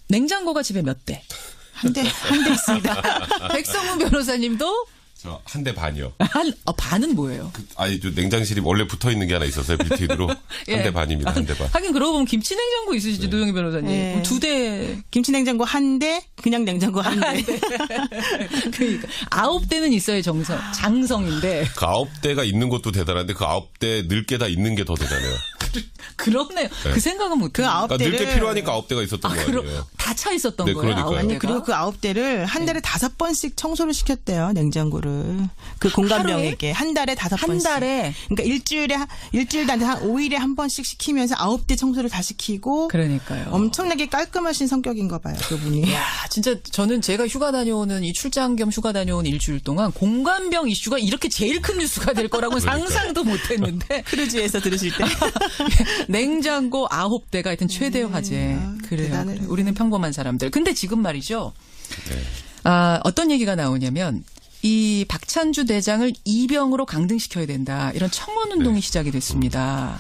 냉장고가 집에 몇 대? 한 대 있습니다. 백성문 변호사님도? 저 한 대 반이요. 반은 뭐예요? 아니, 저 냉장실이 원래 붙어 있는 게 하나 있었어요. 빌트인으로. 예. 한 대 반입니다. 한 대 반. 하긴 그러고 보면 김치 냉장고 있으시죠, 노영희 변호사님. 네. 두 대. 김치 냉장고 한 대, 그냥 냉장고 한 대. 그러니까 9대는 있어야 장성인데. 그 9대가 있는 것도 대단한데 그 9대 늙게 다 있는 게 더 대단해요. 그렇네요. 네. 그 생각은 못해요. 그 아홉 그러니까 대를 늙게 필요하니까 9대가 있었던 거 아니에요. 다 차 있었던 네, 거예요. 그러니까요. 아니, 그리고 그 9대를 한 달에 5번씩 청소를 시켰대요, 냉장고를. 그 하루에? 공감병에게 한 달에 5번씩. 한 달에. 그러니까 일주일도 안 돼, 한 5일에 한 번씩 시키면서 9대 청소를 다 시키고. 그러니까요. 엄청나게 깔끔하신 성격인가 봐요, 그분이. 야, 진짜 저는 제가 휴가 다녀오는 이 출장 겸 휴가 다녀온 일주일 동안 공감병 이슈가 이렇게 제일 큰 뉴스가 될 거라고는 상상도 못 했는데. 크루즈에서 들으실 때. 냉장고 9대가 하여튼 최대 화제. 그래요. 대단해요. 그래요. 우리는 평범한 사람들. 근데 지금 말이죠. 네. 어떤 얘기가 나오냐면 이 박찬주 대장을 이병으로 강등시켜야 된다. 이런 청원운동이 시작이 됐습니다.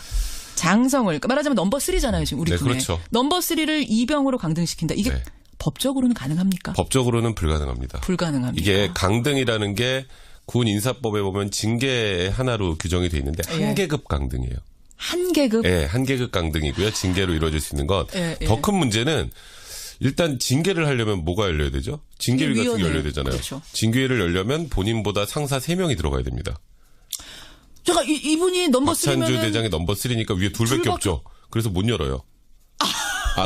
장성을, 그러니까 말하자면 넘버 3잖아요. 지금 우리 네, 팀에. 그렇죠. 넘버 3를 이병으로 강등시킨다. 이게 네. 법적으로는 가능합니까? 법적으로는 불가능합니다. 불가능합니다. 이게 강등이라는 게 군 인사법에 보면 징계 하나로 규정이 돼 있는데 예. 한 계급 강등이에요. 한 계급? 예, 한 계급 강등이고요. 징계로 이루어질 수 있는 건 예, 예. 더 큰 문제는 일단 징계를 하려면 뭐가 열려야 되죠? 징계위 같은 게 위원회. 열려야 되잖아요. 그렇죠. 징계위를 열려면 본인보다 상사 3명이 들어가야 됩니다. 제가 이분이 넘버 박찬주 3면 대장이 넘버 3니까 위에 둘밖에 둘밖에 없죠. 그래서 못 열어요.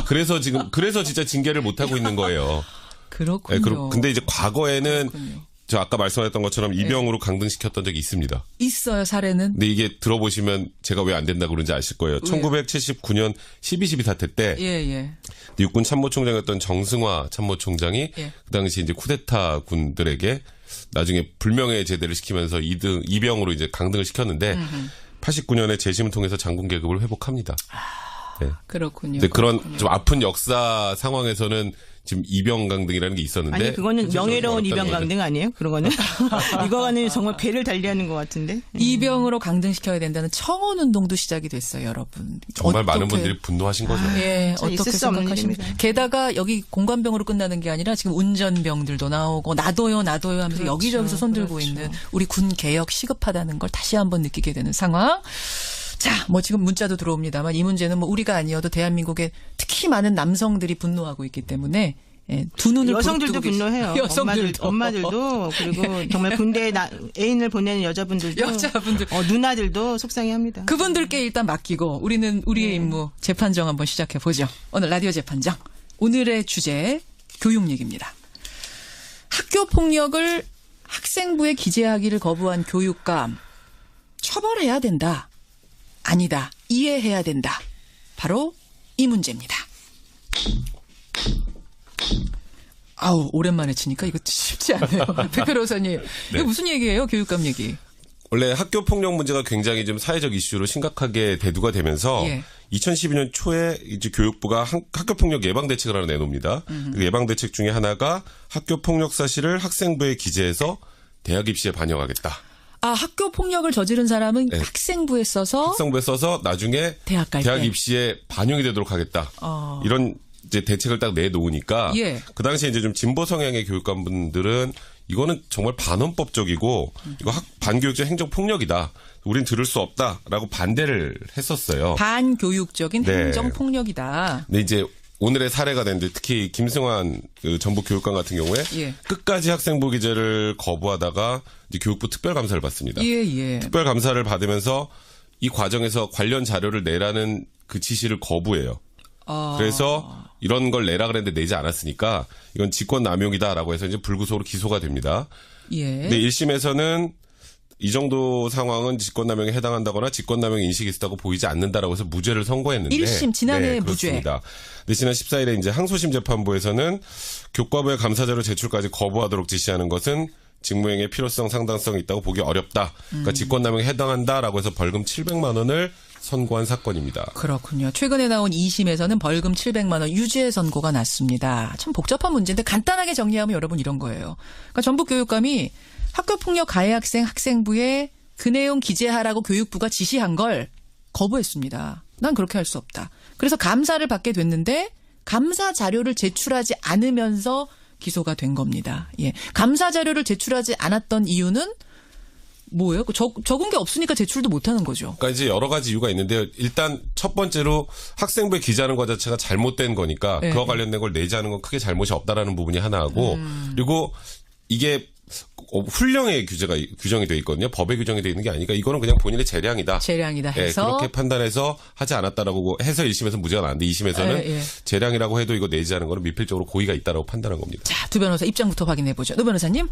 그래서 진짜 징계를 못 하고 있는 거예요. 그렇군요. 예, 근데 이제 과거에는 그렇군요. 저 아까 말씀하셨던 것처럼 이병으로 강등시켰던 적이 있습니다. 있어요, 사례는. 근데 이게 들어보시면 제가 왜 안 된다고 그런지 아실 거예요. 1979년 12.12 사태 때 예, 예. 육군 참모총장이었던 정승화 참모총장이 예. 그 당시 이제 쿠데타 군들에게 나중에 불명예 제대를 시키면서 이병으로 이제 강등을 시켰는데 89년에 재심을 통해서 장군 계급을 회복합니다. 네. 그렇군요. 근데 그런 그렇군요. 좀 아픈 역사 상황에서는 지금 이병 강등이라는 게 있었는데 아니, 그거는 현실적으로 명예로운 어렵다는 이병 거죠. 강등 아니에요? 그거는? 이거는 정말 배를 달리하는 것 같은데. 이병으로 강등시켜야 된다는 청원운동도 시작이 됐어요, 여러분. 정말 많은 어떻게- 분들이 분노하신 거죠. 예, 참 있을 어떻게 수 없는 생각하십니까? 일입니다. 게다가 여기 공관병으로 끝나는 게 아니라 지금 운전병들도 나오고 나도요 하면서 그렇죠, 여기저기서 손들고 그렇죠. 있는 우리 군 개혁 시급하다는 걸 다시 한번 느끼게 되는 상황. 자, 뭐 지금 문자도 들어옵니다만 이 문제는 뭐 우리가 아니어도 대한민국의 특히 많은 남성들이 분노하고 있기 때문에 예, 두 눈을 여성들도 부릅뜨고 분노해요. 여성들도. 엄마들도 그리고 정말 군대에 애인을 보내는 여자분들도 여자분들. 누나들도 속상해합니다. 그분들께 일단 맡기고 우리는 우리의 임무 재판정 한번 시작해 보죠. 오늘 라디오 재판정. 오늘의 주제 교육 얘기입니다. 학교 폭력을 학생부에 기재하기를 거부한 교육감 처벌해야 된다. 아니다. 이해해야 된다. 바로 이 문제입니다. 아우 오랜만에 치니까 이거 쉽지 않네요. 백 변호사님. 이거 무슨 얘기예요? 교육감 얘기. 원래 학교 폭력 문제가 굉장히 좀 사회적 이슈로 심각하게 대두가 되면서 예. 2012년 초에 이제 교육부가 학교 폭력 예방 대책을 하나 내놓습니다. 그 예방 대책 중에 하나가 학교 폭력 사실을 학생부에 기재해서 대학 입시에 반영하겠다. 학교 폭력을 저지른 사람은 네. 학생부에 써서 학생부에 써서 나중에 대학 갈 때. 입시에 반영이 되도록 하겠다. 이런 이제 대책을 딱 내놓으니까 예. 그 당시에 이제 좀 진보 성향의 교육감분들은 이거는 정말 반헌법적이고 이거 반교육적 행정 폭력이다. 우린 들을 수 없다라고 반대를 했었어요. 반교육적인 네. 행정 폭력이다. 근데 이제 오늘의 사례가 됐는데 특히 김승환 그 전북 교육감 같은 경우에 예. 끝까지 학생부 기재를 거부하다가 이제 교육부 특별감사를 받습니다. 예. 특별감사를 받으면서 이 과정에서 관련 자료를 내라는 그 지시를 거부해요. 그래서 이런 걸 내라 그랬는데 내지 않았으니까 이건 직권남용이다라고 해서 이제 불구속으로 기소가 됩니다. 예. 근데 1심에서는 이 정도 상황은 직권남용에 해당한다거나 직권남용 인식이 있었다고 보이지 않는다라고 해서 무죄를 선고했는데 1심 지난해 네, 무죄. 그렇습니다. 근데 지난 14일에 이제 항소심 재판부에서는 교과부의 감사자료 제출까지 거부하도록 지시하는 것은 직무행위의 필요성 상당성이 있다고 보기 어렵다. 그러니까 직권남용에 해당한다라고 해서 벌금 700만 원을 선고한 사건입니다. 그렇군요. 최근에 나온 2심에서는 벌금 700만 원 유죄 선고가 났습니다. 참 복잡한 문제인데 간단하게 정리하면 여러분 이런 거예요. 그러니까 전북 교육감이 학교폭력 가해 학생 학생부에 그 내용 기재하라고 교육부가 지시한 걸 거부했습니다. 난 그렇게 할 수 없다. 그래서 감사를 받게 됐는데 감사 자료를 제출하지 않으면서 기소가 된 겁니다. 예. 감사 자료를 제출하지 않았던 이유는 뭐예요? 적은 게 없으니까 제출도 못하는 거죠. 그러니까 이제 여러 가지 이유가 있는데요. 일단 첫 번째로 학생부에 기재하는 것 자체가 잘못된 거니까 네. 그와 관련된 걸 내지 않은 건 크게 잘못이 없다라는 부분이 하나 하고 그리고 이게 훈령에 규정이 돼 있거든요. 법에 규정이 돼 있는 게 아니니까 이거는 그냥 본인의 재량이다. 재량이다 해서. 예, 그렇게 판단해서 하지 않았다라고 해서 1심에서 무죄가 나왔는데 2심에서는 예. 재량이라고 해도 이거 내지 않은 거는 미필적으로 고의가 있다라고 판단한 겁니다. 자, 두 변호사 입장부터 확인해 보죠. 노 변호사님.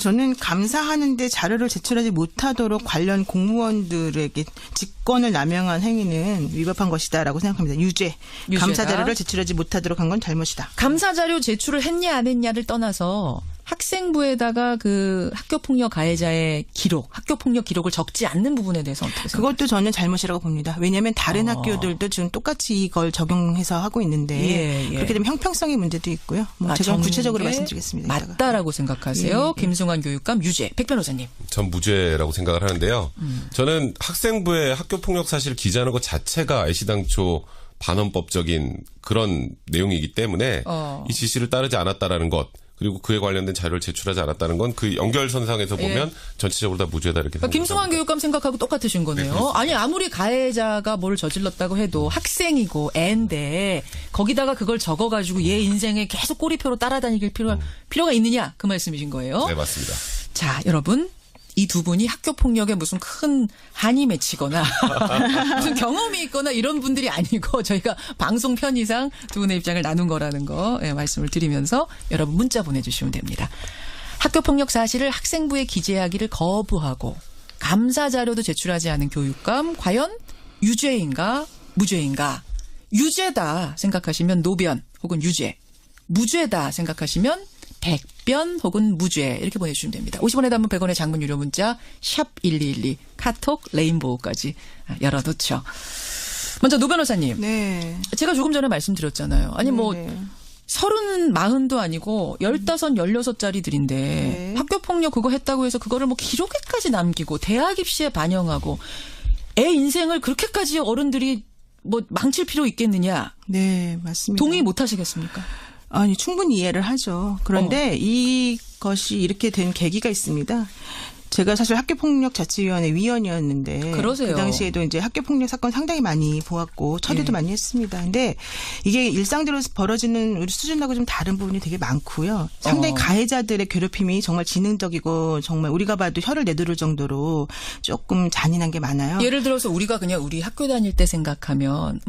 저는 감사하는데 자료를 제출하지 못하도록 관련 공무원들에게 직권을 남용한 행위는 위법한 것이다라고 생각합니다. 유죄. 유죄다. 감사 자료를 제출하지 못하도록 한 건 잘못이다. 감사 자료 제출을 했냐 안 했냐를 떠나서 학생부에다가 그 학교폭력 가해자의 기록, 학교폭력 기록을 적지 않는 부분에 대해서 어떻게 생각하세요? 그것도 저는 잘못이라고 봅니다. 왜냐하면 다른 학교들도 지금 똑같이 이걸 적용해서 하고 있는데 예. 그렇게 되면 형평성의 문제도 있고요. 제가 구체적으로 말씀드리겠습니다. 이따가. 맞다라고 생각하세요. 예. 김승환 교육감 유죄. 백 변호사님. 전 무죄라고 생각을 하는데요. 저는 학생부에 학교폭력 사실을 기재하는 것 자체가 애시당초 반헌법적인 그런 내용이기 때문에 이 지시를 따르지 않았다라는 것 그리고 그에 관련된 자료를 제출하지 않았다는 건 그 연결선상에서 보면 전체적으로 다 무죄다 이렇게 생각합니다. 김승환 교육감 생각하고 똑같으신 거네요. 네, 아니 아무리 가해자가 뭘 저질렀다고 해도 학생이고 애인데 거기다가 그걸 적어가지고 얘 인생에 계속 꼬리표로 따라다닐 필요가 있느냐 그 말씀이신 거예요. 네, 맞습니다. 자, 여러분. 이 두 분이 학교 폭력에 무슨 큰 한이 맺히거나 무슨 경험이 있거나 이런 분들이 아니고 저희가 방송 편의상 두 분의 입장을 나눈 거라는 거 말씀을 드리면서 여러분 문자 보내주시면 됩니다. 학교 폭력 사실을 학생부에 기재하기를 거부하고 감사 자료도 제출하지 않은 교육감 과연 유죄인가 무죄인가? 유죄다 생각하시면 노변 혹은 유죄, 무죄다 생각하시면 백변 혹은 무죄 이렇게 보내주시면 됩니다. 50원의 단문 100원의 장문 유료 문자 샵 1212 카톡 레인보우까지 열어놓죠. 먼저 노 변호사님. 네. 제가 조금 전에 말씀드렸잖아요. 아니 뭐 네. 30, 40도 아니고 15, 16짜리들인데 네. 학교폭력 그거 했다고 해서 그거를 뭐 기록에까지 남기고 대학 입시에 반영하고 애 인생을 그렇게까지 어른들이 뭐 망칠 필요 있겠느냐. 네, 맞습니다. 동의 못 하시겠습니까? 아니, 충분히 이해를 하죠. 그런데 이것이 이렇게 된 계기가 있습니다. 제가 사실 학교폭력자치위원회 위원이었는데 그러세요. 그 당시에도 이제 학교폭력 사건 상당히 많이 보았고 처리도 많이 했습니다. 근데 이게 일상대로 벌어지는 우리 수준하고 좀 다른 부분이 되게 많고요. 상당히 가해자들의 괴롭힘이 정말 지능적이고 정말 우리가 봐도 혀를 내두를 정도로 조금 잔인한 게 많아요. 예를 들어서 우리가 그냥 우리 학교 다닐 때 생각하면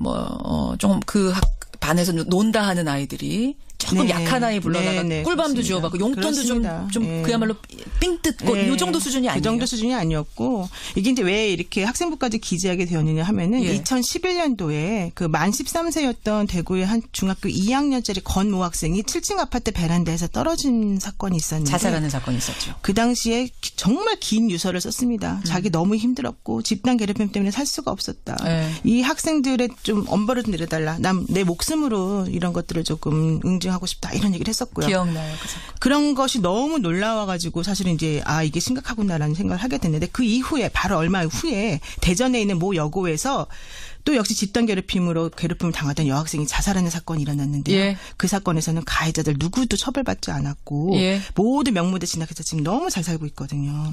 좀 그 반에서 논다 하는 아이들이 조금 네. 약한 아이 불러다가 네, 꿀밤도 그렇습니다. 주워받고 용돈도 그렇습니다. 좀 네. 그야말로 삥 뜯고 네. 요 정도 수준이 아니에요. 그 정도 수준이 아니었고 이게 이제 왜 이렇게 학생부까지 기재하게 되었느냐 하면은 예. 2011년도에 그 만 13세였던 대구의 한 중학교 2학년짜리 건모 학생이 7층 아파트 베란다에서 떨어진 사건이 있었는데 자살하는 사건이 있었죠. 그 당시에 정말 긴 유서를 썼습니다. 자기 너무 힘들었고 집단 괴롭힘 때문에 살 수가 없었다. 네. 이 학생들의 좀 엄벌을 좀 내려달라. 내 목숨으로 이런 것들을 조금 응징하고 싶다. 이런 얘기를 했었고요. 기억나요, 그 사건. 그런 것이 너무 놀라워가지고 사실은 이제 이게 심각하구나라는 생각을 하게 됐는데 그 이후에 바로 얼마 후에 대전에 있는 모 여고에서 또 역시 집단 괴롭힘으로 괴롭힘을 당하던 여학생이 자살하는 사건이 일어났는데요. 예. 그 사건에서는 가해자들 누구도 처벌받지 않았고 예. 모두 명무대 진학해서 지금 너무 잘 살고 있거든요.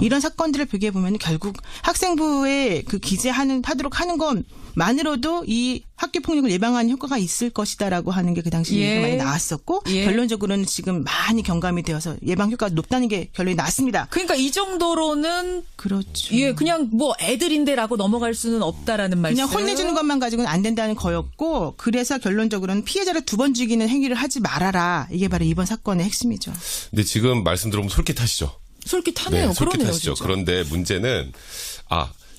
이런 사건들을 비교해 보면 결국 학생부에 그 기재하도록 하는 것만으로도 이 학교 폭력을 예방하는 효과가 있을 것이다라고 하는 게 그 당시 예. 얘기가 많이 나왔었고 예. 결론적으로는 지금 많이 경감이 되어서 예방 효과가 높다는 게 결론이 나왔습니다. 그러니까 이 정도로는 그렇죠. 예, 그냥 뭐 애들인데라고 넘어갈 수는 없다라는 말씀. 그냥 혼내주는 것만 가지고는 안 된다는 거였고 그래서 결론적으로는 피해자를 두 번 죽이는 행위를 하지 말아라. 이게 바로 이번 사건의 핵심이죠. 근데 지금 말씀 들어보면 솔깃하시죠? 솔깃하네요. 그러네요. 솔깃하시죠. 진짜. 그런데 문제는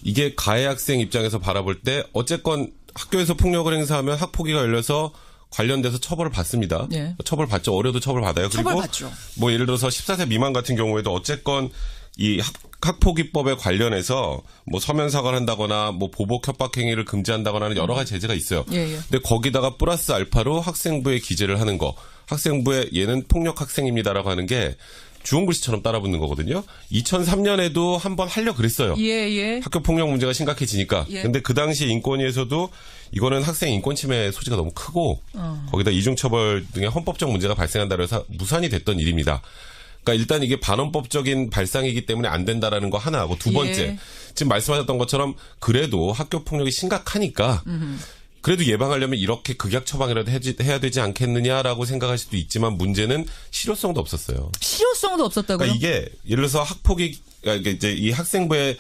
이게 가해 학생 입장에서 바라볼 때 어쨌건 학교에서 폭력을 행사하면 학폭위가 열려서 관련돼서 처벌을 받습니다. 예. 처벌받죠. 어려도 처벌받아요. 그리고 처벌받죠. 뭐 예를 들어서 14세 미만 같은 경우에도 어쨌건 이 학폭위법에 관련해서 뭐 서면 사과를 한다거나 뭐 보복 협박 행위를 금지한다거나 하는 여러 가지 제재가 있어요. 예. 근데 거기다가 플러스 알파로 학생부에 기재를 하는 거. 학생부에 얘는 폭력 학생입니다라고 하는 게 주홍글씨처럼 따라붙는 거거든요. 2003년에도 한번 하려 그랬어요. 예. 학교 폭력 문제가 심각해지니까. 예. 근데 그 당시 인권위에서도 이거는 학생 인권 침해 소지가 너무 크고 거기다 이중처벌 등의 헌법적 문제가 발생한다고 해서 무산이 됐던 일입니다. 그러니까 일단 이게 반헌법적인 발상이기 때문에 안 된다라는 거 하나하고 두 번째 예. 지금 말씀하셨던 것처럼 그래도 학교 폭력이 심각하니까 그래도 예방하려면 이렇게 극약 처방이라도 해야 되지 않겠느냐라고 생각할 수도 있지만 문제는 실효성도 없었어요. 실효성도 없었다고요? 그러니까 이게 예를 들어서 학폭이 그러니까 이제 이 학생부에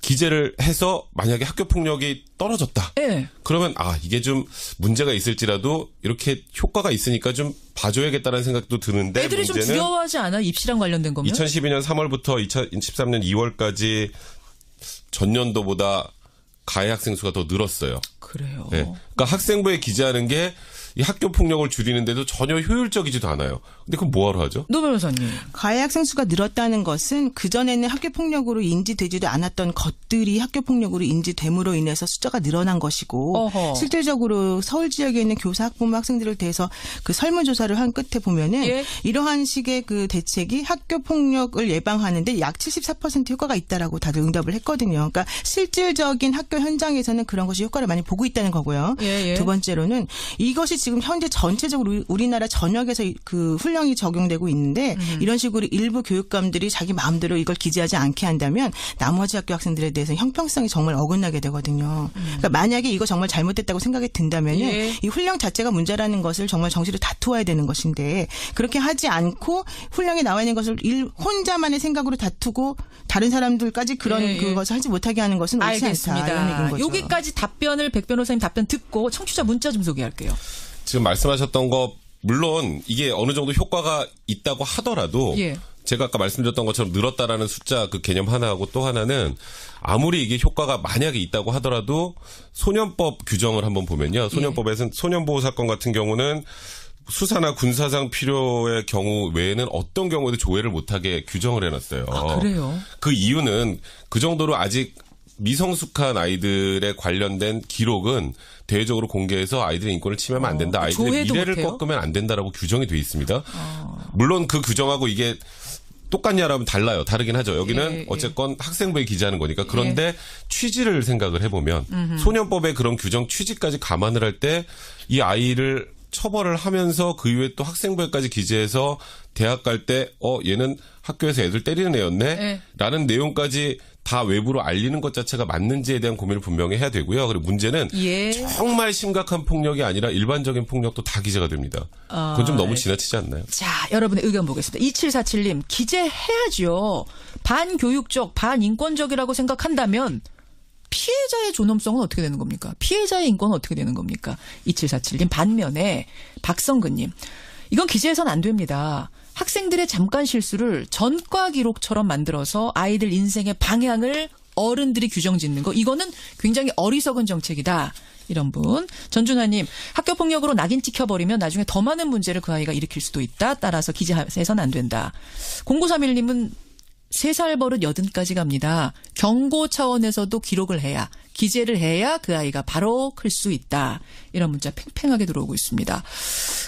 기재를 해서 만약에 학교 폭력이 떨어졌다. 예. 그러면 이게 좀 문제가 있을지라도 이렇게 효과가 있으니까 좀 봐줘야겠다는 생각도 드는데 애들이 좀 문제는 두려워하지 않아? 입시랑 관련된 거면? 2012년 3월부터 2013년 2월까지 전년도보다 가해 학생 수가 더 늘었어요. 그래요. 네. 그러니까 학생부에 기재하는 게 이 학교 폭력을 줄이는데도 전혀 효율적이지도 않아요. 근데 그럼 뭐하러 하죠? 노 변호사님. 가해 학생 수가 늘었다는 것은 그전에는 학교 폭력으로 인지되지도 않았던 것들이 학교 폭력으로 인지됨으로 인해서 숫자가 늘어난 것이고 어허. 실질적으로 서울 지역에 있는 교사, 학부모, 학생들을 대해서 그 설문조사를 한 끝에 보면은 예. 이러한 식의 그 대책이 학교 폭력을 예방하는데 약 74% 효과가 있다라고 다들 응답을 했거든요. 그러니까 실질적인 학교 현장에서는 그런 것이 효과를 많이 보고 있다는 거고요. 예, 예. 두 번째로는 이것이 지금 현재 전체적으로 우리나라 전역에서 그 훈령이 적용되고 있는데 이런 식으로 일부 교육감들이 자기 마음대로 이걸 기재하지 않게 한다면 나머지 학교 학생들에 대해서 형평성이 정말 어긋나게 되거든요. 그러니까 만약에 이거 정말 잘못됐다고 생각이 든다면은 예. 이 훈령 자체가 문제라는 것을 정말 정시로 다투어야 되는 것인데 그렇게 하지 않고 훈령에 나와 있는 것을 혼자만의 생각으로 다투고 다른 사람들까지 그런 예, 예. 그것을 하지 못하게 하는 것은 옳지 않다. 이런 얘기인 알겠습니다. 거죠. 여기까지 답변을 백 변호사님 답변 듣고 청취자 문자 좀 소개할게요. 지금 말씀하셨던 거 물론 이게 어느 정도 효과가 있다고 하더라도 예. 제가 아까 말씀드렸던 것처럼 늘었다라는 숫자 그 개념 하나하고 또 하나는 아무리 이게 효과가 만약에 있다고 하더라도 소년법 규정을 한번 보면요. 소년법에서는 소년보호 사건 같은 경우는 수사나 군사상 필요의 경우 외에는 어떤 경우에도 조회를 못하게 규정을 해놨어요. 아, 그래요? 그 이유는 그 정도로 아직 미성숙한 아이들에 관련된 기록은 대외적으로 공개해서 아이들의 인권을 침해하면 안 된다. 아이들의 조회도 미래를 못해요? 꺾으면 안 된다라고 규정이 돼 있습니다. 물론 그 규정하고 이게 똑같냐라면 달라요. 다르긴 하죠. 여기는 예, 예. 어쨌건 학생부에 기재하는 거니까. 그런데 취지를 생각을 해보면 소년법의 그런 규정 취지까지 감안을 할 때 이 아이를 처벌을 하면서 그 이후에 또 학생부에까지 기재해서 대학 갈 때 얘는 학교에서 애들 때리는 애였네? 네. 라는 내용까지 다 외부로 알리는 것 자체가 맞는지에 대한 고민을 분명히 해야 되고요. 그리고 문제는 예. 정말 심각한 폭력이 아니라 일반적인 폭력도 다 기재가 됩니다. 그건 좀 너무 지나치지 않나요? 자, 여러분의 의견 보겠습니다. 2747님, 기재해야죠. 반교육적, 반인권적이라고 생각한다면 피해자의 존엄성은 어떻게 되는 겁니까? 피해자의 인권은 어떻게 되는 겁니까? 2747님, 반면에 박성근님, 이건 기재해서는 안 됩니다. 학생들의 잠깐 실수를 전과 기록처럼 만들어서 아이들 인생의 방향을 어른들이 규정짓는 거, 이거는 굉장히 어리석은 정책이다. 이런 분. 전준하님, 학교폭력으로 낙인 찍혀버리면 나중에 더 많은 문제를 그 아이가 일으킬 수도 있다. 따라서 기재해서는 안 된다. 0931님은 3살 버릇 80까지 갑니다. 경고 차원에서도 기록을 해야, 기재를 해야 그 아이가 바로 클 수 있다. 이런 문자 팽팽하게 들어오고 있습니다.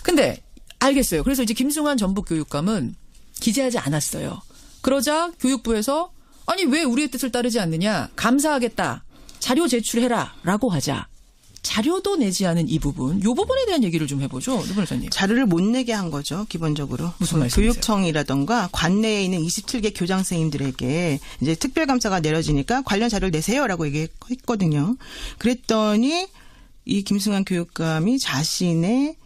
근데 알겠어요. 그래서 이제 김승환 전북 교육감은 기재하지 않았어요. 그러자 교육부에서 아니 왜 우리의 뜻을 따르지 않느냐. 감사하겠다. 자료 제출해라. 라고 하자. 자료도 내지 않은 이 부분. 이 부분에 대한 얘기를 좀 해보죠. 노 변호사님. 자료를 못 내게 한 거죠. 기본적으로. 무슨 말씀이세요? 교육청이라던가 관내에 있는 27개 교장 선생님들에게 이제 특별감사가 내려지니까 관련 자료를 내세요라고 얘기했거든요. 그랬더니 이 김승환 교육감이 자신의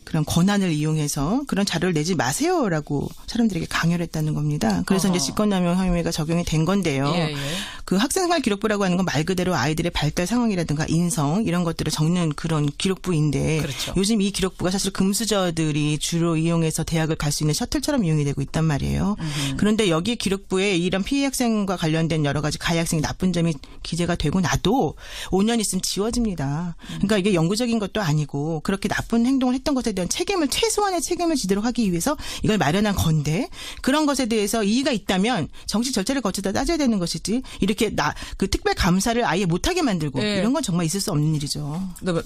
그런 권한을 이용해서 그런 자료를 내지 마세요라고 사람들에게 강요를 했다는 겁니다. 그래서 이제 직권남용 혐의가 적용이 된 건데요. 예, 예. 그 학생생활 기록부라고 하는 건 말 그대로 아이들의 발달 상황이라든가 인성 이런 것들을 적는 그런 기록부인데 그렇죠. 요즘 이 기록부가 사실 금수저들이 주로 이용해서 대학을 갈 수 있는 셔틀처럼 이용이 되고 있단 말이에요. 그런데 여기 기록부에 이런 피해 학생과 관련된 여러 가지 가해 학생의 나쁜 점이 기재가 되고 나도 5년 있으면 지워집니다. 그러니까 이게 영구적인 것도 아니고 그렇게 나쁜 행동을 했던 것에 대한 책임을 최소한의 책임을 지도록 하기 위해서 이걸 마련한 건데 그런 것에 대해서 이의가 있다면 정식 절차를 거치다 따져야 되는 것이지 이렇게 그 특별 감사를 아예 못하게 만들고 네. 이런 건 정말 있을 수 없는 일이죠.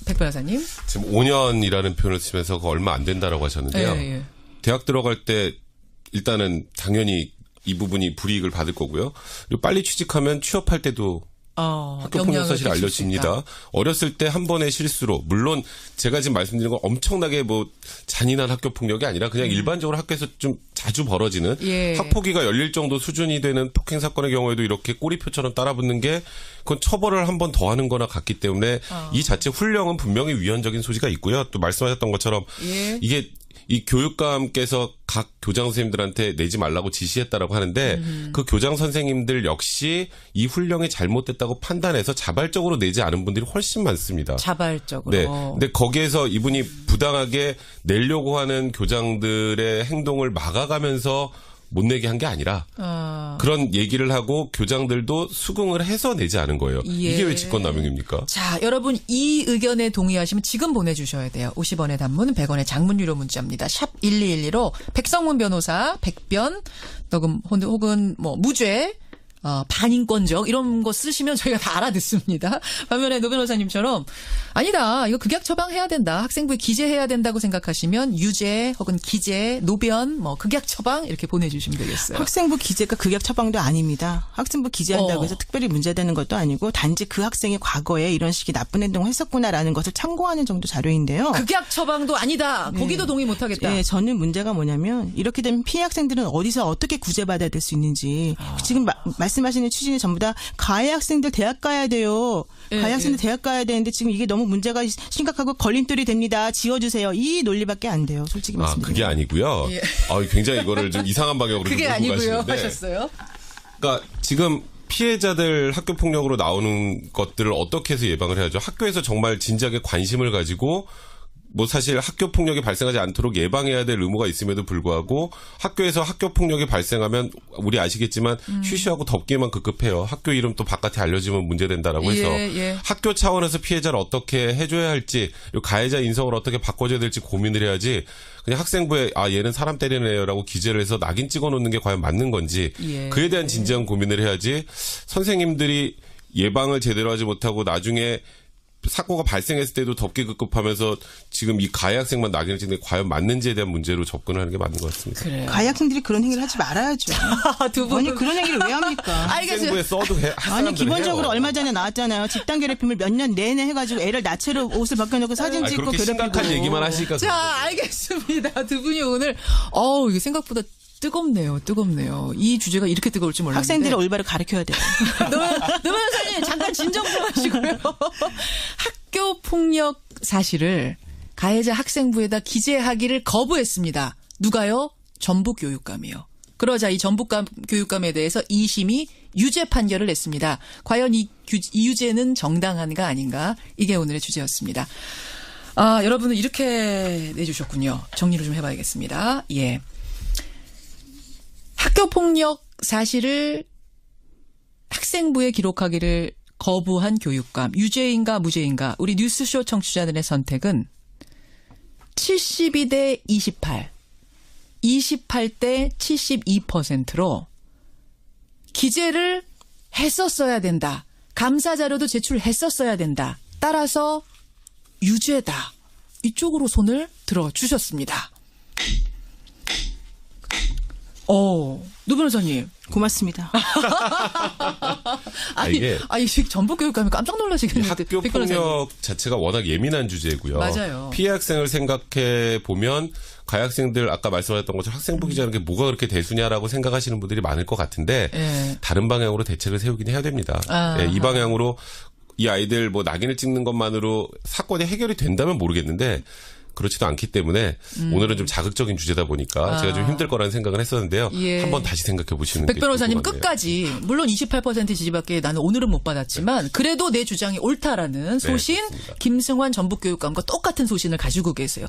백 변호사님. 지금 5년이라는 표현을 쓰면서 그거 얼마 안 된다라고 하셨는데요. 예, 예. 대학 들어갈 때 일단은 당연히 이 부분이 불이익을 받을 거고요. 그리고 빨리 취직하면 취업할 때도 학교 폭력 사실이 알려집니다. 어렸을 때 한 번의 실수로 물론 제가 지금 말씀드린 건 엄청나게 뭐 잔인한 학교 폭력이 아니라 그냥 일반적으로 학교에서 좀 자주 벌어지는 예. 학폭위가 열릴 정도 수준이 되는 폭행 사건의 경우에도 이렇게 꼬리표처럼 따라붙는 게 그건 처벌을 한 번 더 하는 거나 같기 때문에 이 자체 훈령은 분명히 위헌적인 소지가 있고요. 또 말씀하셨던 것처럼 예. 이게 이 교육감께서 각 교장 선생님들한테 내지 말라고 지시했다라고 하는데 그 교장 선생님들 역시 이 훈령이 잘못됐다고 판단해서 자발적으로 내지 않은 분들이 훨씬 많습니다. 자발적으로. 네. 근데 거기에서 이분이 부당하게 내려고 하는 교장들의 행동을 막아가면서 못 내게 한 게 아니라 그런 얘기를 하고 교장들도 수긍을 해서 내지 않은 거예요. 예. 이게 왜 직권남용입니까? 자, 여러분 이 의견에 동의하시면 지금 보내주셔야 돼요. 50원의 단문, 100원의 장문 유료 문자입니다. 샵 1212로 백성문 변호사, 백변, 녹음 혹은 뭐 무죄, 반인권적 이런 거 쓰시면 저희가 다 알아듣습니다. 반면에 노 변호사님처럼 아니다. 이거 극약 처방해야 된다. 학생부에 기재해야 된다고 생각하시면 유죄 혹은 기재, 노변, 뭐 극약 처방 이렇게 보내주시면 되겠어요. 학생부 기재가 극약 처방도 아닙니다. 학생부 기재한다고 해서 특별히 문제되는 것도 아니고 단지 그 학생이 과거에 이런 식의 나쁜 행동을 했었구나라는 것을 참고하는 정도 자료인데요. 극약 처방도 아니다. 거기도 동의 못하겠다. 네, 저는 문제가 뭐냐면 이렇게 되면 피해 학생들은 어디서 어떻게 구제받아야 될 수 있는지 지금 말씀하시는 취지는 전부 다 가해 학생들 대학 가야 돼요. 가해 학생들 대학 가야 되는데 지금 이게 너무 문제가 심각하고 걸림돌이 됩니다. 지워주세요. 이 논리밖에 안 돼요. 솔직히 말씀드리면. 그게 아니고요. 예. 굉장히 이거를 좀 이상한 방향으로 그게 좀 몰고 아니고요. 가시는데. 하셨어요? 그러니까 지금 피해자들 학교 폭력으로 나오는 것들을 어떻게 해서 예방을 해야죠? 학교에서 정말 진지하게 관심을 가지고 뭐 사실 학교 폭력이 발생하지 않도록 예방해야 될 의무가 있음에도 불구하고 학교에서 학교 폭력이 발생하면 우리 아시겠지만 쉬쉬하고 덮기만 급급해요. 학교 이름 또 바깥에 알려지면 문제된다라고 해서 예. 학교 차원에서 피해자를 어떻게 해줘야 할지 가해자 인성을 어떻게 바꿔줘야 될지 고민을 해야지 그냥 학생부에 얘는 사람 때리는 애라고 기재를 해서 낙인 찍어놓는 게 과연 맞는 건지 예. 그에 대한 진지한 고민을 해야지 선생님들이 예방을 제대로 하지 못하고 나중에 사고가 발생했을 때도 덮기 급급하면서 지금 이 가해 학생만 낙인을 찍는 게 과연 맞는지에 대한 문제로 접근을 하는 게 맞는 것 같습니다. 그래요. 가해 학생들이 그런 행위를 하지 말아야죠. 두 분. 아니 그런 행위를 왜 합니까? 알겠어요. 학생부에 써도 아니 기본적으로 얼마 전에 나왔잖아요. 집단 괴롭힘을 몇 년 내내 해가지고 애를 나체로 옷을 벗겨놓고 사진 찍고 그렇게 괴롭히고. 심각한 얘기만 하시니까 자, 알겠습니다. 두 분이 오늘 이게 생각보다 뜨겁네요. 이 주제가 이렇게 뜨거울 줄 몰랐는데. 학생들을 올바로 가르쳐야 돼요. 노 변호사님 잠깐 진정 좀 하시고요. 학교 폭력 사실을 가해자 학생부에다 기재하기를 거부했습니다. 누가요? 전북 교육감이요. 그러자 이 전북 교육감에 대해서 2심이 유죄 판결을 냈습니다. 과연 이 유죄는 정당한가 아닌가? 이게 오늘의 주제였습니다. 여러분은 이렇게 내주셨군요. 정리를 좀 해봐야겠습니다. 예. 학교 폭력 사실을 학생부에 기록하기를 거부한 교육감, 유죄인가 무죄인가? 우리 뉴스쇼 청취자들의 선택은 72대 28, 28대 72%로 기재를 했었어야 된다. 감사 자료도 제출했었어야 된다. 따라서 유죄다. 이쪽으로 손을 들어 주셨습니다. 노 변호사님. 고맙습니다. 이게 전북 교육감이 깜짝 놀라시겠는데. 학교 폭력 자체가 워낙 예민한 주제고요. 맞아요. 피해 학생을 생각해 보면 가해 학생들 아까 말씀하셨던 것처럼 학생부 기재하는 게 뭐가 그렇게 대수냐라고 생각하시는 분들이 많을 것 같은데 다른 방향으로 대책을 세우긴 해야 됩니다. 이 방향으로 이 아이들 뭐 낙인을 찍는 것만으로 사건이 해결이 된다면 모르겠는데 그렇지도 않기 때문에 오늘은 좀 자극적인 주제다 보니까 제가 좀 힘들 거라는 생각을 했었는데요. 예. 한번 다시 생각해 보시는 게 백 변호사님 좋을 것 같네요. 끝까지 물론 28% 지지밖에 나는 오늘은 못 받았지만 그래도 내 주장이 옳다라는 소신 그렇습니다. 김승환 전북교육감과 똑같은 소신을 가지고 계세요.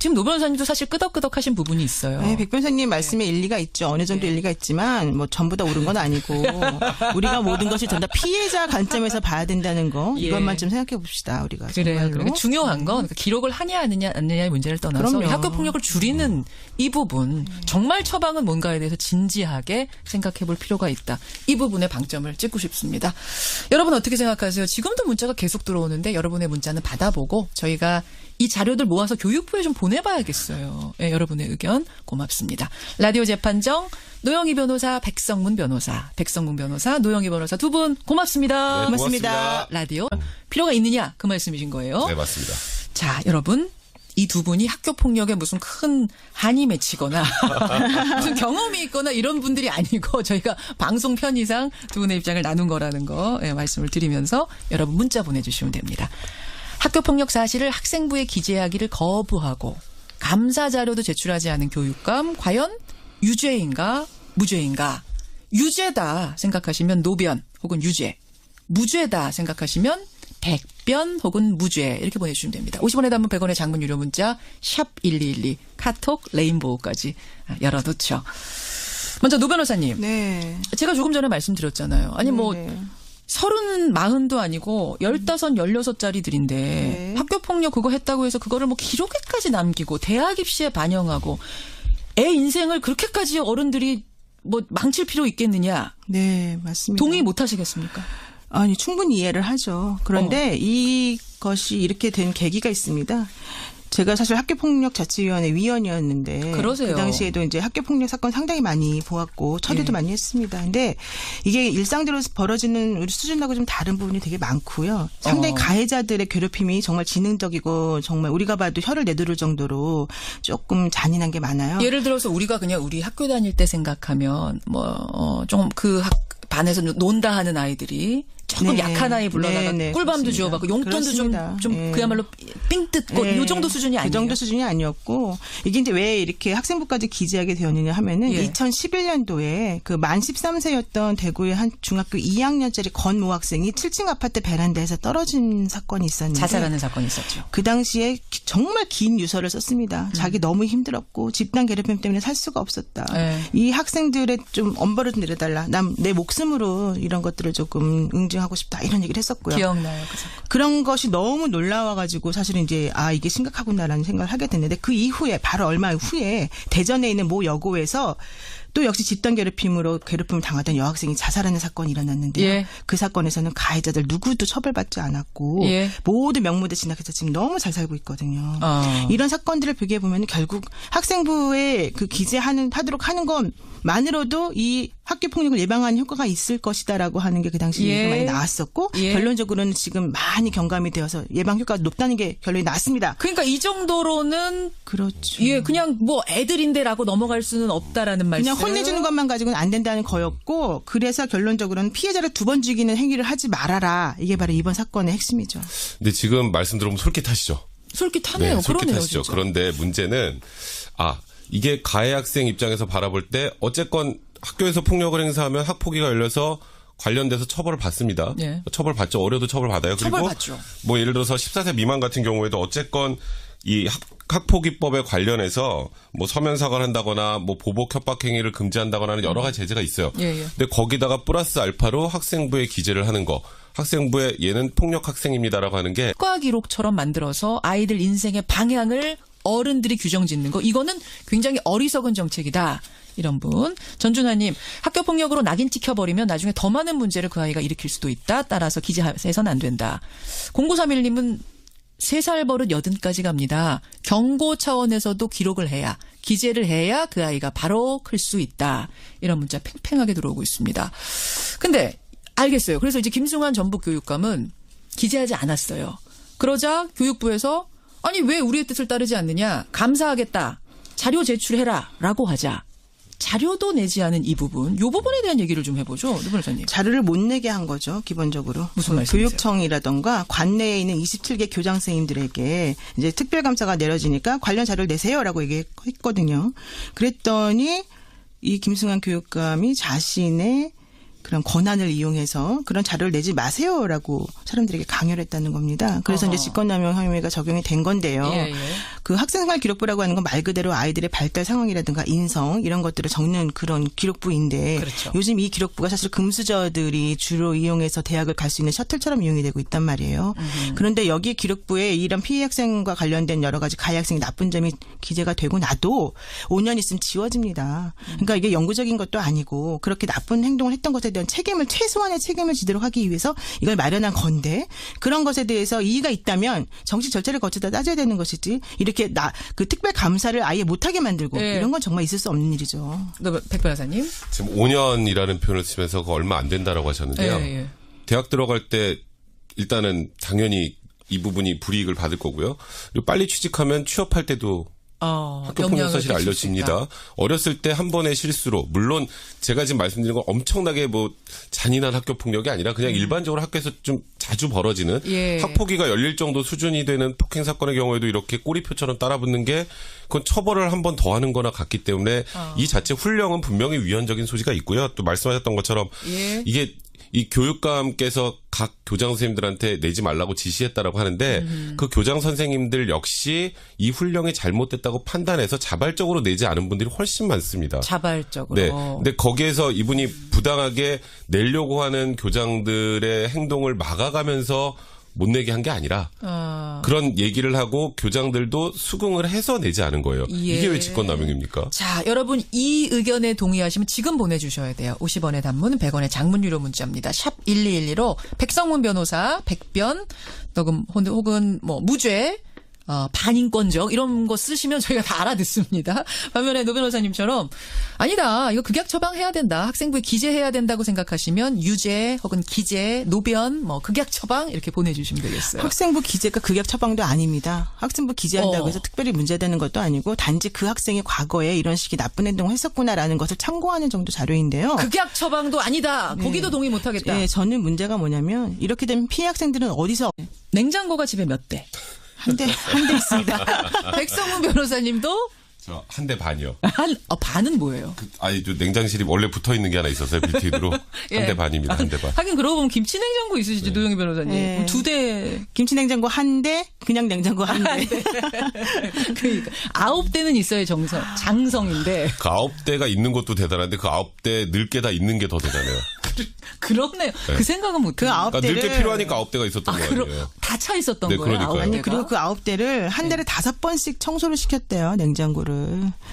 지금 노 변호사님도 사실 끄덕끄덕하신 부분이 있어요. 네, 백 변호사님 말씀에 일리가 있죠. 어느 정도 일리가 있지만 뭐 전부 다 옳은 건 아니고 우리가 모든 것을 전부 다 피해자 관점에서 봐야 된다는 거 이것만 좀 생각해 봅시다. 우리가 그래요. 정말로. 그러니까 중요한 건 그러니까 기록을 하냐 않느냐의 문제를 떠나서 그럼요. 학교 폭력을 줄이는 이 부분 정말 처방은 뭔가에 대해서 진지하게 생각해 볼 필요가 있다. 이 부분에 방점을 찍고 싶습니다. 여러분 어떻게 생각하세요? 지금도 문자가 계속 들어오는데 여러분의 문자는 받아보고 저희가 이 자료들 모아서 교육부에 좀 보내봐야겠어요. 예, 여러분의 의견 고맙습니다. 라디오 재판정 노영희 변호사, 백성문 변호사, 노영희 변호사 두 분 고맙습니다. 네, 고맙습니다. 라디오 필요가 있느냐 그 말씀이신 거예요. 네, 맞습니다. 자, 여러분. 이 두 분이 학교 폭력에 무슨 큰 한이 맺히거나 무슨 경험이 있거나 이런 분들이 아니고 저희가 방송 편의상 두 분의 입장을 나눈 거라는 거 말씀을 드리면서 여러분 문자 보내주시면 됩니다. 학교 폭력 사실을 학생부에 기재하기를 거부하고 감사 자료도 제출하지 않은 교육감 과연 유죄인가 무죄인가? 유죄다 생각하시면 노변 혹은 유죄, 무죄다 생각하시면 백변 혹은 무죄 이렇게 보내주시면 됩니다. 50원의 단문 100원의 장문 유료 문자 샵 1212 카톡 레인보우까지 열어놓죠. 먼저 노 변호사님. 네. 제가 조금 전에 말씀드렸잖아요. 아니 뭐 네. 30, 40도 아니고 15, 16짜리들인데 네. 학교폭력 그거 했다고 해서 그거를 뭐 기록에까지 남기고 대학 입시에 반영하고 애 인생을 그렇게까지 어른들이 뭐 망칠 필요 있겠느냐. 네, 맞습니다. 동의 못 하시겠습니까? 아니, 충분히 이해를 하죠. 그런데 이것이 이렇게 된 계기가 있습니다. 제가 사실 학교폭력자치위원회 위원이었는데 그러세요. 그 당시에도 이제 학교폭력 사건 상당히 많이 보았고 처리도 많이 했습니다. 근데 이게 일상대로 벌어지는 우리 수준하고 좀 다른 부분이 되게 많고요. 상당히 가해자들의 괴롭힘이 정말 지능적이고 정말 우리가 봐도 혀를 내두를 정도로 조금 잔인한 게 많아요. 예를 들어서 우리가 그냥 우리 학교 다닐 때 생각하면 뭐 좀 그 반에서 논다 하는 아이들이 조금 네. 약한 아이 불러다가 네, 꿀밤도 그렇습니다. 주워받고 용돈도 그렇습니다. 좀 네. 그야말로 삥 뜯고 네. 이 정도 수준이 아니에요. 그 정도 수준이 아니었고 이게 이제 왜 이렇게 학생부까지 기재하게 되었느냐 하면은 예. 2011년도에 그 만 13세였던 대구의 한 중학교 2학년짜리 권모 학생이 7층 아파트 베란다에서 떨어진 사건이 있었는데 자살하는 사건이 있었죠. 그 당시에 정말 긴 유서를 썼습니다. 자기 너무 힘들었고 집단 괴롭힘 때문에 살 수가 없었다. 네. 이 학생들의 좀 엄벌을 좀 내려달라. 난 내 목숨으로 이런 것들을 조금 응징하고 싶다. 이런 얘기를 했었고요. 기억나요, 그 사건. 그런 것이 너무 놀라워가지고 사실은 이제 이게 심각하구나라는 생각을 하게 됐는데 그 이후에 바로 얼마 후에 대전에 있는 모 여고에서 또 역시 집단 괴롭힘으로 괴롭힘을 당하던 여학생이 자살하는 사건이 일어났는데요. 예. 그 사건에서는 가해자들 누구도 처벌받지 않았고 예. 모두 명무대 진학해서 지금 너무 잘 살고 있거든요. 이런 사건들을 비교해 보면 결국 학생부에 그 기재하도록 하는 것만으로도 이 학교 폭력을 예방하는 효과가 있을 것이다라고 하는 게 그 당시 예. 얘기가 많이 나왔었고 예. 결론적으로는 지금 많이 경감이 되어서 예방 효과가 높다는 게 결론이 나왔습니다. 그러니까 이 정도로는 그렇죠. 예, 그냥 뭐 애들인데라고 넘어갈 수는 없다라는 말씀. 그냥 혼내주는 것만 가지고는 안 된다는 거였고 그래서 결론적으로는 피해자를 두 번 죽이는 행위를 하지 말아라. 이게 바로 이번 사건의 핵심이죠. 근데 지금 말씀 들어보면 솔깃하시죠? 솔깃하네요. 그러네요. 솔깃하시죠. 진짜. 그런데 문제는 이게 가해 학생 입장에서 바라볼 때 어쨌건 학교에서 폭력을 행사하면 학폭위가 열려서 관련돼서 처벌을 받습니다. 예. 처벌받죠. 어려도 처벌받아요. 그리고 처벌받죠. 뭐 예를 들어서 14세 미만 같은 경우에도 어쨌건 이 학폭위법에 관련해서 뭐 서면 사과를 한다거나 뭐 보복 협박 행위를 금지한다거나 하는 여러 가지 제재가 있어요. 예, 예. 근데 거기다가 플러스 알파로 학생부에 기재를 하는 거. 학생부에 얘는 폭력 학생입니다라고 하는 게 학과 기록처럼 만들어서 아이들 인생의 방향을 어른들이 규정짓는 거. 이거는 굉장히 어리석은 정책이다. 이런 분. 전준하님, 학교 폭력으로 낙인 찍혀버리면 나중에 더 많은 문제를 그 아이가 일으킬 수도 있다. 따라서 기재해서는 안 된다. 0931님은 3살 버릇 80까지 갑니다. 경고 차원에서도 기록을 해야, 기재를 해야 그 아이가 바로 클 수 있다. 이런 문자 팽팽하게 들어오고 있습니다. 근데 알겠어요. 그래서 이제 김승환 전북 교육감은 기재하지 않았어요. 그러자 교육부에서 아니 왜 우리의 뜻을 따르지 않느냐. 감사하겠다. 자료 제출해라. 라고 하자. 자료도 내지 않은 이 부분, 요 부분에 대한 얘기를 좀 해보죠. 노 변호사님. 자료를 못 내게 한 거죠. 기본적으로. 무슨 말씀이세요? 교육청이라던가 관내에 있는 27개 교장 선생님들에게 이제 특별감사가 내려지니까 관련 자료를 내세요라고 얘기했거든요. 그랬더니 이 김승환 교육감이 자신의 그런 권한을 이용해서 그런 자료를 내지 마세요라고 사람들에게 강요를 했다는 겁니다. 그래서 이제 직권남용 혐의가 적용이 된 건데요. 예, 예. 그 학생생활 기록부라고 하는 건 말 그대로 아이들의 발달 상황이라든가 인성 이런 것들을 적는 그런 기록부인데 그렇죠. 요즘 이 기록부가 사실 금수저들이 주로 이용해서 대학을 갈 수 있는 셔틀처럼 이용이 되고 있단 말이에요. 그런데 여기 기록부에 이런 피해 학생과 관련된 여러 가지 가해 학생의 나쁜 점이 기재가 되고 나도 5년 있으면 지워집니다. 그러니까 이게 영구적인 것도 아니고 그렇게 나쁜 행동을 했던 것에 대한 책임을 최소한의 책임을 지도록 하기 위해서 이걸 마련한 건데 그런 것에 대해서 이의가 있다면 정식 절차를 거쳐다 따져야 되는 것이지 이렇게 그 특별 감사를 아예 못하게 만들고 네. 이런 건 정말 있을 수 없는 일이죠. 백 변호사님. 지금 5년이라는 표현을 쓰면서 그거 얼마 안 된다라고 하셨는데요. 예. 대학 들어갈 때 일단은 당연히 이 부분이 불이익을 받을 거고요. 그리고 빨리 취직하면 취업할 때도 학교 폭력 사실이 알려집니다. 어렸을 때 한 번의 실수로 물론 제가 지금 말씀드린 건 엄청나게 뭐 잔인한 학교 폭력이 아니라 그냥 일반적으로 학교에서 좀 자주 벌어지는 예. 학폭위가 열릴 정도 수준이 되는 폭행 사건의 경우에도 이렇게 꼬리표처럼 따라붙는 게 그건 처벌을 한 번 더 하는 거나 같기 때문에 이 자체 훈령은 분명히 위헌적인 소지가 있고요. 또 말씀하셨던 것처럼 예. 이게 이 교육감께서 각 교장 선생님들한테 내지 말라고 지시했다라고 하는데 그 교장 선생님들 역시 이 훈령이 잘못됐다고 판단해서 자발적으로 내지 않은 분들이 훨씬 많습니다. 자발적으로. 네. 근데 거기에서 이분이 부당하게 내려고 하는 교장들의 행동을 막아가면서 못 내게 한 게 아니라 그런 얘기를 하고 교장들도 수긍을 해서 내지 않은 거예요. 예. 이게 왜 직권남용입니까? 자, 여러분 이 의견에 동의하시면 지금 보내주셔야 돼요. 50원의 단문, 100원의 장문 유료 문자입니다. 샵 1212로 백성문 변호사, 백변, 녹음 혹은 뭐 무죄, 반인권적 이런 거 쓰시면 저희가 다 알아듣습니다. 반면에 노 변호사님처럼 아니다. 이거 극약 처방해야 된다. 학생부에 기재해야 된다고 생각하시면 유죄 혹은 기재, 노변, 뭐 극약 처방 이렇게 보내주시면 되겠어요. 학생부 기재가 극약 처방도 아닙니다. 학생부 기재한다고 해서 특별히 문제되는 것도 아니고 단지 그 학생이 과거에 이런 식의 나쁜 행동을 했었구나라는 것을 참고하는 정도 자료인데요. 극약 처방도 아니다. 거기도 동의 못하겠다. 네, 저는 문제가 뭐냐면 이렇게 되면 피해 학생들은 어디서 냉장고가 집에 몇 대? 한 대 있습니다. 백성문 변호사님도 저 한 대 반이요. 반은 뭐예요? 아니, 저 냉장실이 원래 붙어 있는 게 하나 있었어요. 빌트인으로. 예. 한 대 반입니다. 한 대 반. 하긴 그러고 보면 김치 냉장고 있으시죠, 노영희 변호사님. 네. 2대. 김치냉장고 한 대, 그냥 냉장고 한 대. 그러니까 9대는 있어야 장성인데. 그 9대가 있는 것도 대단한데 그 9대 늙게 다 있는 게 더 대단해요. 그렇네요. 그 생각은 못 그 해요. 아홉 그러니까 늙게 대를 필요하니까 9대가 있었던 거 아니에요. 다 차 있었던 네, 거예요. 그러니까요. 아니 그리고 그 9대를 한 달에 5번씩 청소를 시켰대요. 냉장고를.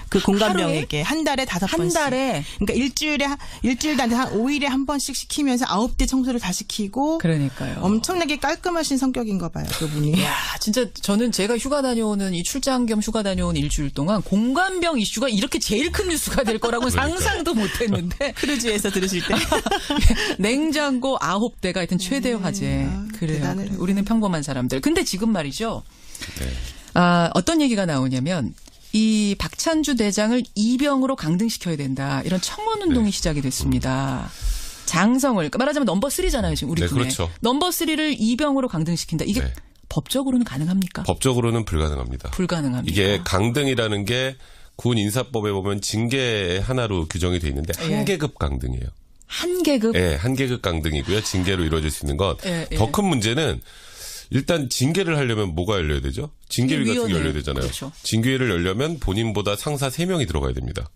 그 하루에? 공감병에게 한 달에 5번씩. 한 달에. 그러니까 일주일도 안 돼. 한 5일에 한 번씩 시키면서 9대 청소를 다 시키고 그러니까요. 엄청나게 깔끔하신 성격인가 봐요. 그분이. 야, 진짜 저는 제가 휴가 다녀오는 이 출장 겸 휴가 다녀온 일주일 동안 공감병 이슈가 이렇게 제일 큰 뉴스가 될 거라고 상상도 못 했는데 크루즈에서 들으실 때. 냉장고 9대가 하여튼 최대 화제. 그래요. 대단해요. 그래요. 우리는 평범한 사람들. 근데 지금 말이죠. 네. 어떤 얘기가 나오냐면 이 박찬주 대장을 이병으로 강등시켜야 된다. 이런 청원 운동이 시작이 됐습니다. 장성을 그러니까 말하자면 넘버 3잖아요. 지금 우리 네, 군에. 그렇죠. 넘버 3를 이병으로 강등시킨다. 이게 네. 법적으로는 가능합니까? 법적으로는 불가능합니다. 불가능합니다. 이게 강등이라는 게 군 인사법에 보면 징계의 하나로 규정이 돼 있는데 예. 한 계급 강등이에요. 한 계급. 예, 한 계급 강등이고요. 징계로 이루어질 수 있는 건 예, 예. 더 큰 문제는 일단 징계를 하려면 뭐가 열려야 되죠? 징계위 같은 게 위원회. 열려야 되잖아요. 그렇죠. 징계위를 열려면 본인보다 상사 3명이 들어가야 됩니다.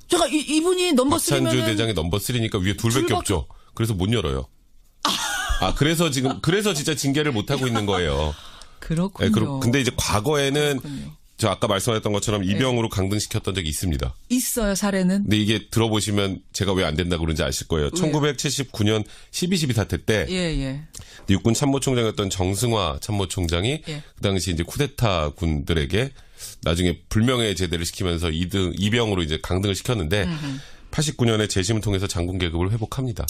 제가 이분이 넘버 박찬주 3면 대장이 넘버 3니까 위에 둘밖에 둘밖에 없죠. 그래서 못 열어요. 그래서 진짜 징계를 못 하고 있는 거예요. 그렇군요. 예, 근데 이제 과거에는 그렇군요. 저 아까 말씀하셨던 것처럼 이병으로 강등시켰던 적이 있습니다. 있어요, 사례는. 근데 이게 들어보시면 제가 왜 안 된다고 그런지 아실 거예요. 1979년 12.12 사태 때 예, 예. 육군 참모총장이었던 정승화 참모총장이 예. 그 당시 이제 쿠데타 군들에게 나중에 불명예 제대를 시키면서 이병으로 이제 강등을 시켰는데 89년에 재심을 통해서 장군 계급을 회복합니다.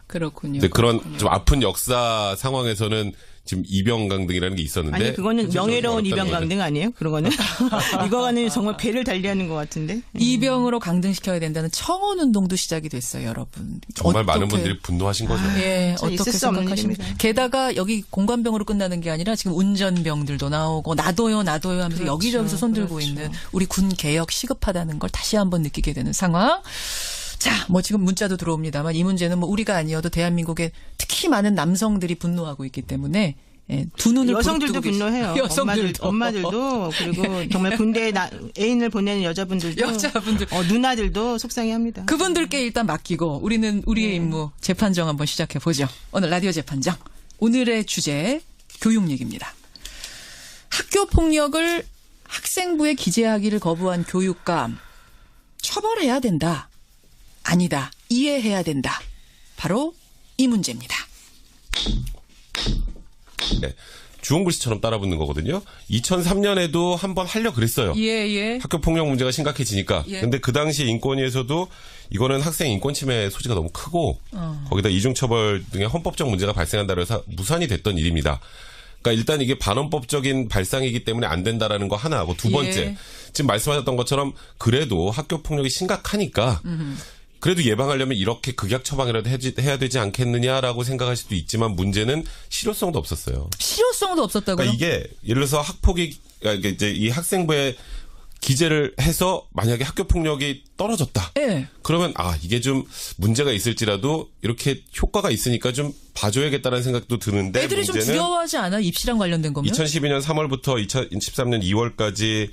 그렇군요. 근데 그런 그렇군요. 좀 아픈 역사 상황에서는 지금 이병 강등이라는 게 있었는데 아니 그거는 현실적으로 명예로운 어렵다는 이병 거죠. 강등 아니에요? 그거는 이거는 정말 배를 달리하는 것 같은데. 이병으로 강등시켜야 된다는 청원 운동도 시작이 됐어요, 여러분. 정말 많은 어떻게- 분들이 분노하신 거죠. 예, 진짜 있을 어떻게 수 없는 생각하십니까? 일입니다. 게다가 여기 공관병으로 끝나는 게 아니라 지금 운전병들도 나오고 나도요 하면서 그렇죠, 여기저기서 손들고 그렇죠. 있는 우리 군 개혁 시급하다는 걸 다시 한번 느끼게 되는 상황. 자, 뭐 지금 문자도 들어옵니다만 이 문제는 뭐 우리가 아니어도 대한민국에 특히 많은 남성들이 분노하고 있기 때문에 예, 두 눈을 여성들도 부릅뜨고 분노해요. 여성들도. 엄마들도 그리고 정말 군대에 애인을 보내는 여자분들도 여자분들. 누나들도 속상해합니다. 그분들께 일단 맡기고 우리는 우리의 임무 재판정 한번 시작해 보죠. 오늘 라디오 재판정. 오늘의 주제 교육 얘기입니다. 학교 폭력을 학생부에 기재하기를 거부한 교육감 처벌해야 된다. 아니다. 이해해야 된다. 바로 이 문제입니다. 네. 주홍글씨처럼 따라붙는 거거든요. 2003년에도 한번 하려 그랬어요. 예. 학교 폭력 문제가 심각해지니까. 예. 근데 그 당시 인권위에서도 이거는 학생 인권 침해 소지가 너무 크고 거기다 이중처벌 등의 헌법적 문제가 발생한다고 해서 무산이 됐던 일입니다. 그러니까 일단 이게 반헌법적인 발상이기 때문에 안 된다라는 거 하나 하고 두 번째 예. 지금 말씀하셨던 것처럼 그래도 학교 폭력이 심각하니까 그래도 예방하려면 이렇게 극약 처방이라도 해야 되지 않겠느냐라고 생각할 수도 있지만 문제는 실효성도 없었어요. 실효성도 없었다고요? 그러니까 이게 예를 들어서 학폭이 그러니까 이제 이 학생부에 기재를 해서 만약에 학교 폭력이 떨어졌다. 예. 그러면 이게 좀 문제가 있을지라도 이렇게 효과가 있으니까 좀 봐줘야겠다는 생각도 드는데 애들이 좀 문제는 두려워하지 않아? 입시랑 관련된 거면? 2012년 3월부터 2013년 2월까지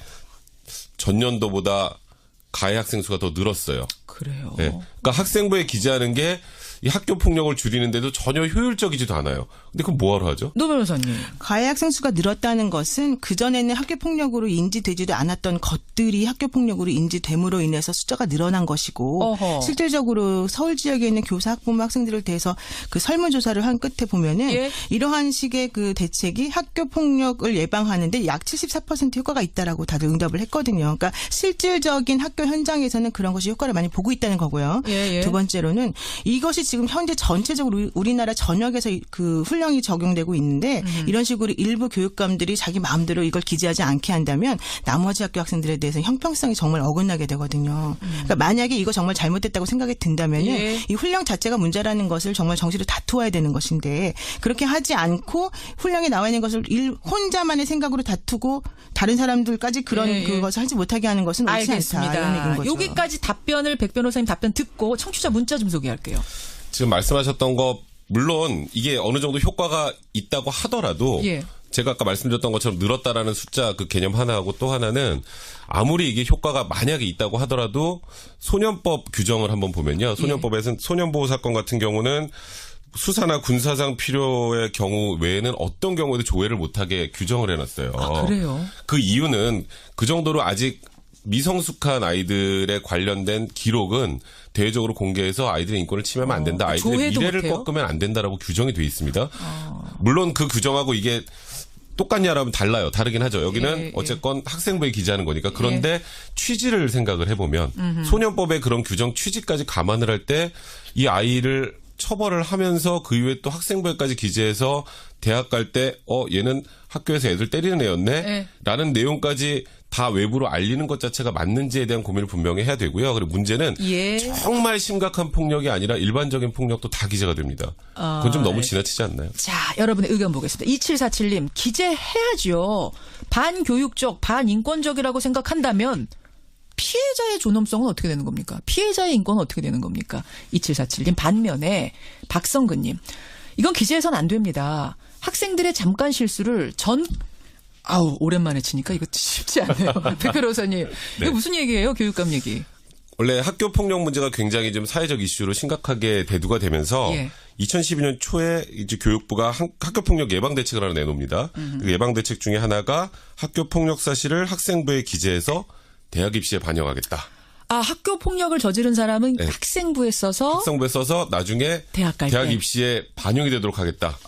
전년도보다 가해 학생 수가 더 늘었어요. 그래요. 네. 그러니까 학생부에 기재하는 게 이 학교 폭력을 줄이는데도 전혀 효율적이지도 않아요. 근데 그럼 뭐하러 하죠? 노 변호사님. 가해 학생 수가 늘었다는 것은 그전에는 학교 폭력으로 인지되지도 않았던 것들이 학교 폭력으로 인지됨으로 인해서 숫자가 늘어난 것이고 어허. 실질적으로 서울 지역에 있는 교사 학부모 학생들을 대해서 그 설문조사를 한 끝에 보면은 예. 이러한 식의 그 대책이 학교 폭력을 예방하는데 약 74% 효과가 있다라고 다들 응답을 했거든요. 그러니까 실질적인 학교 현장에서는 그런 것이 효과를 많이 보고 있다는 거고요. 예. 두 번째로는 이것이 지금 현재 전체적으로 우리나라 전역에서 그 훈령이 적용되고 있는데 이런 식으로 일부 교육감들이 자기 마음대로 이걸 기재하지 않게 한다면 나머지 학교 학생들에 대해서 형평성이 정말 어긋나게 되거든요. 그러니까 만약에 이거 정말 잘못됐다고 생각이 든다면은 예. 이 훈령 자체가 문제라는 것을 정말 정시로 다투어야 되는 것인데 그렇게 하지 않고 훈령에 나와 있는 것을 혼자만의 생각으로 다투고 다른 사람들까지 그런 예. 그것을 하지 못하게 하는 것은 옳지 않다. 이런 얘기인 알겠습니다. 거죠. 여기까지 답변을 백 변호사님 답변 듣고 청취자 문자 좀 소개할게요. 지금 말씀하셨던 거 물론 이게 어느 정도 효과가 있다고 하더라도 예. 제가 아까 말씀드렸던 것처럼 늘었다라는 숫자 그 개념 하나하고 또 하나는 아무리 이게 효과가 만약에 있다고 하더라도 소년법 규정을 한번 보면요. 소년법에서는 소년보호 사건 같은 경우는 수사나 군사상 필요의 경우 외에는 어떤 경우에도 조회를 못하게 규정을 해놨어요. 아, 그래요? 그 이유는 그 정도로 아직 미성숙한 아이들에 관련된 기록은 대외적으로 공개해서 아이들의 인권을 침해하면 안 된다. 아이들의 조회도 미래를 못해요? 꺾으면 안 된다라고 규정이 돼 있습니다. 물론 그 규정하고 이게 똑같냐라면 달라요. 다르긴 하죠. 여기는 예. 어쨌건 학생부에 기재하는 거니까. 그런데 취지를 생각을 해보면 소년법의 그런 규정 취지까지 감안을 할 때 이 아이를 처벌을 하면서 그 이후에 또 학생부에까지 기재해서 대학 갈 때 얘는 학교에서 애들 때리는 애였네? 네. 라는 내용까지 다 외부로 알리는 것 자체가 맞는지에 대한 고민을 분명히 해야 되고요. 그리고 문제는 예. 정말 심각한 폭력이 아니라 일반적인 폭력도 다 기재가 됩니다. 그건 좀 너무 지나치지 않나요? 자, 여러분의 의견 보겠습니다. 2747님, 기재해야죠. 반교육적, 반인권적이라고 생각한다면 피해자의 존엄성은 어떻게 되는 겁니까? 피해자의 인권은 어떻게 되는 겁니까? 2747님, 반면에 박성근님, 이건 기재해서는 안 됩니다. 학생들의 잠깐 실수를 오랜만에 치니까 이거 쉽지 않네요. 백 변호사님, 이거 무슨 얘기예요? 교육감 얘기. 원래 학교 폭력 문제가 굉장히 좀 사회적 이슈로 심각하게 대두가 되면서 예. 2012년 초에 이제 교육부가 학교 폭력 예방 대책을 하나 내놓습니다. 그 예방 대책 중에 하나가 학교 폭력 사실을 학생부에 기재해서 대학 입시에 반영하겠다. 학교 폭력을 저지른 사람은 네. 학생부에 써서 학생부에 써서 나중에 대학 갈 때. 입시에 반영이 되도록 하겠다.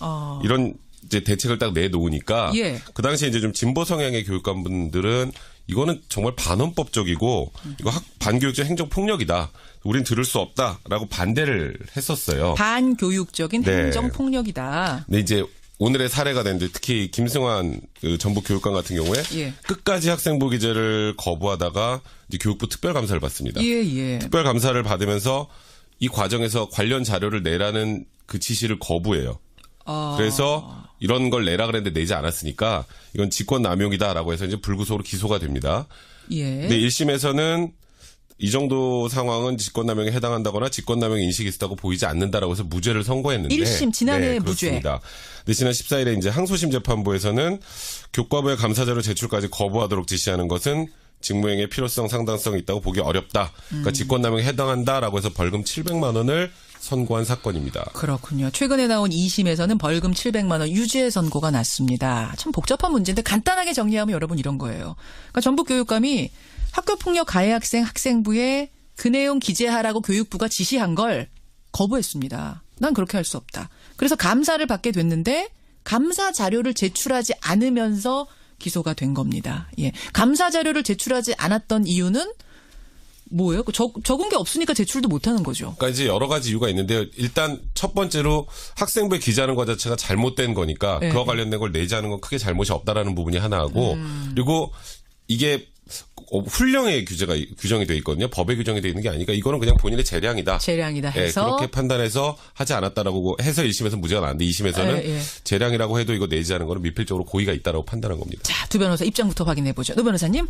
이런 이제 대책을 딱 내놓으니까 예. 그 당시에 이제 좀 진보 성향의 교육감분들은 이거는 정말 반헌법적이고 이거 반교육적 행정 폭력이다. 우린 들을 수 없다라고 반대를 했었어요. 반교육적인 네. 행정 폭력이다. 근데 이제 오늘의 사례가 됐는데 특히 김승환 그 전북 교육감 같은 경우에 예. 끝까지 학생부 기재를 거부하다가 이제 교육부 특별감사를 받습니다. 예. 특별감사를 받으면서 이 과정에서 관련 자료를 내라는 그 지시를 거부해요. 그래서 이런 걸 내라 그랬는데 내지 않았으니까 이건 직권남용이다라고 해서 이제 불구속으로 기소가 됩니다. 예. 근데 1심에서는 이 정도 상황은 직권남용에 해당한다거나 직권남용 인식이 있었다고 보이지 않는다라고 해서 무죄를 선고했는데 1심 지난해 무죄. 그렇습니다. 근데 지난 14일에 이제 항소심 재판부에서는 교과부의 감사자료 제출까지 거부하도록 지시하는 것은 직무행위의 필요성 상당성이 있다고 보기 어렵다. 그러니까 직권남용에 해당한다라고 해서 벌금 700만 원을 선고한 사건입니다. 그렇군요. 최근에 나온 2심에서는 벌금 700만 원 유죄 선고가 났습니다. 참 복잡한 문제인데 간단하게 정리하면 여러분 이런 거예요. 그러니까 전북 교육감이 학교폭력 가해 학생 학생부에 그 내용 기재하라고 교육부가 지시한 걸 거부했습니다. 난 그렇게 할 수 없다. 그래서 감사를 받게 됐는데 감사 자료를 제출하지 않으면서 기소가 된 겁니다. 예. 감사 자료를 제출하지 않았던 이유는 뭐예요? 적은 게 없으니까 제출도 못하는 거죠. 그러니까 이제 여러 가지 이유가 있는데요. 일단 첫 번째로 학생부에 기재하는 것 자체가 잘못된 거니까 네. 그와 관련된 걸 내지 않은 건 크게 잘못이 없다라는 부분이 하나하고 그리고 이게 훈령에 규정이 돼 있거든요. 법에 규정이 돼 있는 게 아니니까 이거는 그냥 본인의 재량이다. 재량이다 예, 해서 그렇게 판단해서 하지 않았다라고 해서 1심에서 무죄가 나왔는데 2심에서는 예. 재량이라고 해도 이거 내지 않은 거는 미필적으로 고의가 있다라고 판단한 겁니다. 자, 두 변호사 입장부터 확인해 보죠. 노 변호사님.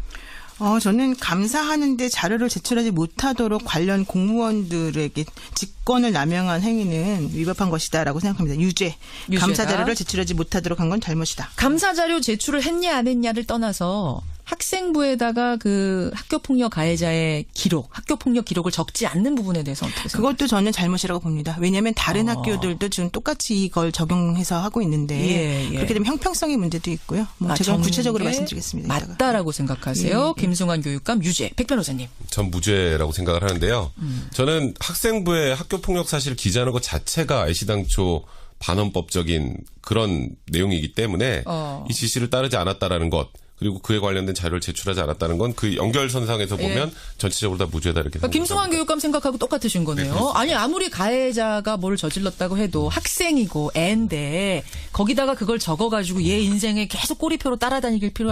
저는 감사하는데 자료를 제출하지 못하도록 관련 공무원들에게 직권을 남용한 행위는 위법한 것이다라고 생각합니다. 유죄. 유죄다. 감사 자료를 제출하지 못하도록 한 건 잘못이다. 감사 자료 제출을 했냐 안 했냐를 떠나서 학생부에다가 그 학교폭력 가해자의 기록, 학교폭력 기록을 적지 않는 부분에 대해서 어떻게 생각하세요? 그것도 저는 잘못이라고 봅니다. 왜냐하면 다른 학교들도 지금 똑같이 이걸 적용해서 하고 있는데 예. 그렇게 되면 형평성의 문제도 있고요. 제가 적는 구체적으로 게 말씀드리겠습니다. 이따가. 맞다라고 생각하세요. 김승환 교육감 유죄. 백 변호사님. 전 무죄라고 생각을 하는데요. 저는 학생부에 학교폭력 사실을 기재하는 것 자체가 애시당초 반헌법적인 그런 내용이기 때문에 이 지시를 따르지 않았다라는 것 그리고 그에 관련된 자료를 제출하지 않았다는 건 그 연결선상에서 보면 전체적으로 다 무죄다 이렇게 생각합니다. 김승환 교육감 생각하고 똑같으신 거네요. 네, 아니 아무리 가해자가 뭘 저질렀다고 해도 학생이고 애인데 거기다가 그걸 적어가지고 얘 인생에 계속 꼬리표로 따라다니길 필요